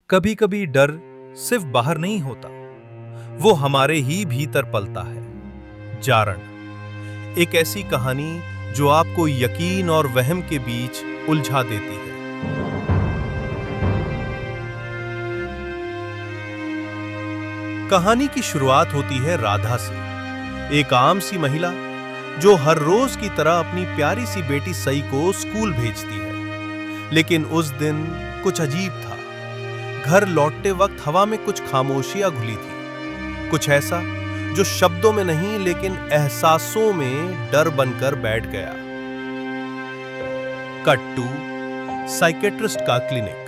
कभी कभी डर सिर्फ बाहर नहीं होता, वो हमारे ही भीतर पलता है। जारण, एक ऐसी कहानी जो आपको यकीन और वहम के बीच उलझा देती है। कहानी की शुरुआत होती है राधा से, एक आम सी महिला जो हर रोज की तरह अपनी प्यारी सी बेटी सई को स्कूल भेजती है। लेकिन उस दिन कुछ अजीब था। घर लौटते वक्त हवा में कुछ खामोशियां घुली थी, कुछ ऐसा जो शब्दों में नहीं लेकिन एहसासों में डर बनकर बैठ गया। कट टू साइकेट्रिस्ट का क्लिनिक।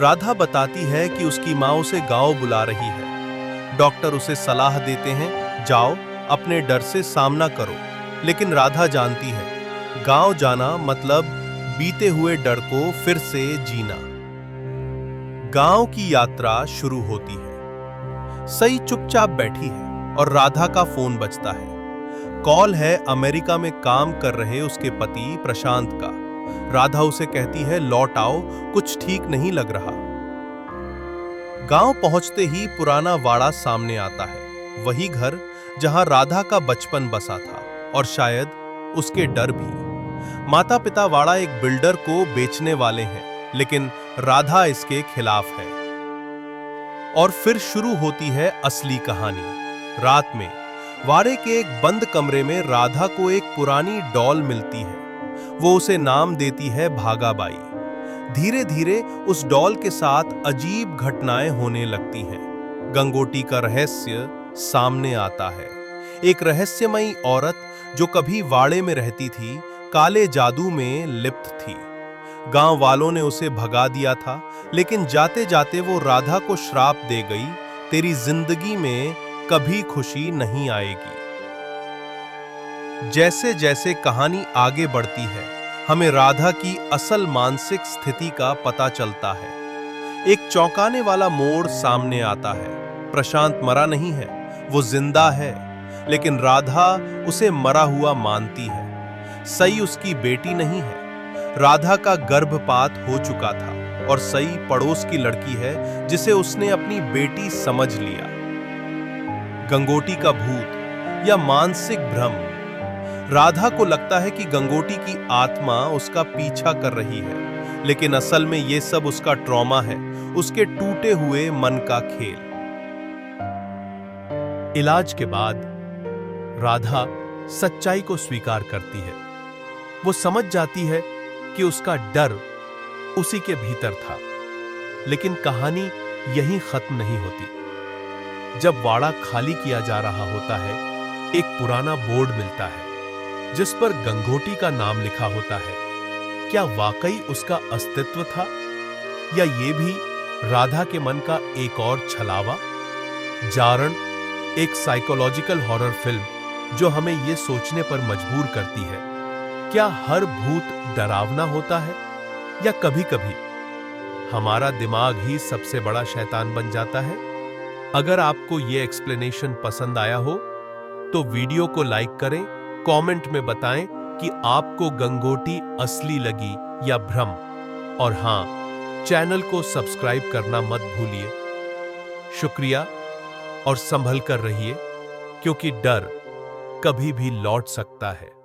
राधा बताती है कि उसकी मां उसे गांव बुला रही है। डॉक्टर उसे सलाह देते हैं, जाओ अपने डर से सामना करो। लेकिन राधा जानती है, गांव जाना मतलब बीते हुए डर को फिर से जीना। गांव की यात्रा शुरू होती है। सई चुपचाप बैठी है और राधा का फोन बजता है। कॉल है अमेरिका में काम कर रहे उसके पति प्रशांत का। राधा उसे कहती है, लौट आओ, कुछ ठीक नहीं लग रहा। गांव पहुंचते ही पुराना वाड़ा सामने आता है, वही घर जहां राधा का बचपन बसा था और शायद उसके डर भी। माता पिता वाड़ा एक बिल्डर को बेचने वाले हैं, लेकिन राधा इसके खिलाफ है। और फिर शुरू होती है असली कहानी। रात में वाड़े के एक बंद कमरे में राधा को एक पुरानी डॉल मिलती है। वो उसे नाम देती है भागाबाई। धीरे धीरे उस डॉल के साथ अजीब घटनाएं होने लगती हैं। गंगोटी का रहस्य सामने आता है। एक रहस्यमयी औरत जो कभी वाड़े में रहती थी, काले जादू में लिप्त थी। गांव वालों ने उसे भगा दिया था, लेकिन जाते जाते वो राधा को श्राप दे गई, तेरी जिंदगी में कभी खुशी नहीं आएगी। जैसे जैसे कहानी आगे बढ़ती है, हमें राधा की असल मानसिक स्थिति का पता चलता है। एक चौंकाने वाला मोड़ सामने आता है। प्रशांत मरा नहीं है, वो जिंदा है, लेकिन राधा उसे मरा हुआ मानती है। सई उसकी बेटी नहीं है। राधा का गर्भपात हो चुका था और सई पड़ोस की लड़की है जिसे उसने अपनी बेटी समझ लिया। गंगोटी का भूत या मानसिक भ्रम। राधा को लगता है कि गंगोटी की आत्मा उसका पीछा कर रही है, लेकिन असल में यह सब उसका ट्रॉमा है, उसके टूटे हुए मन का खेल। इलाज के बाद राधा सच्चाई को स्वीकार करती है। वो समझ जाती है कि उसका डर उसी के भीतर था। लेकिन कहानी यहीं खत्म नहीं होती। जब वाड़ा खाली किया जा रहा होता है, एक पुराना बोर्ड मिलता है जिस पर गंगोटी का नाम लिखा होता है। क्या वाकई उसका अस्तित्व था, या ये भी राधा के मन का एक और छलावा? जारण एक साइकोलॉजिकल हॉरर फिल्म जो हमें ये सोचने पर मजबूर करती है, क्या हर भूत डरावना होता है, या कभी-कभी हमारा दिमाग ही सबसे बड़ा शैतान बन जाता है? अगर आपको यह एक्सप्लेनेशन पसंद आया हो तो वीडियो को लाइक करें, कमेंट में बताएं कि आपको गंगोटी असली लगी या भ्रम। और हां, चैनल को सब्सक्राइब करना मत भूलिए। शुक्रिया, और संभल कर रहिए, क्योंकि डर कभी भी लौट सकता है।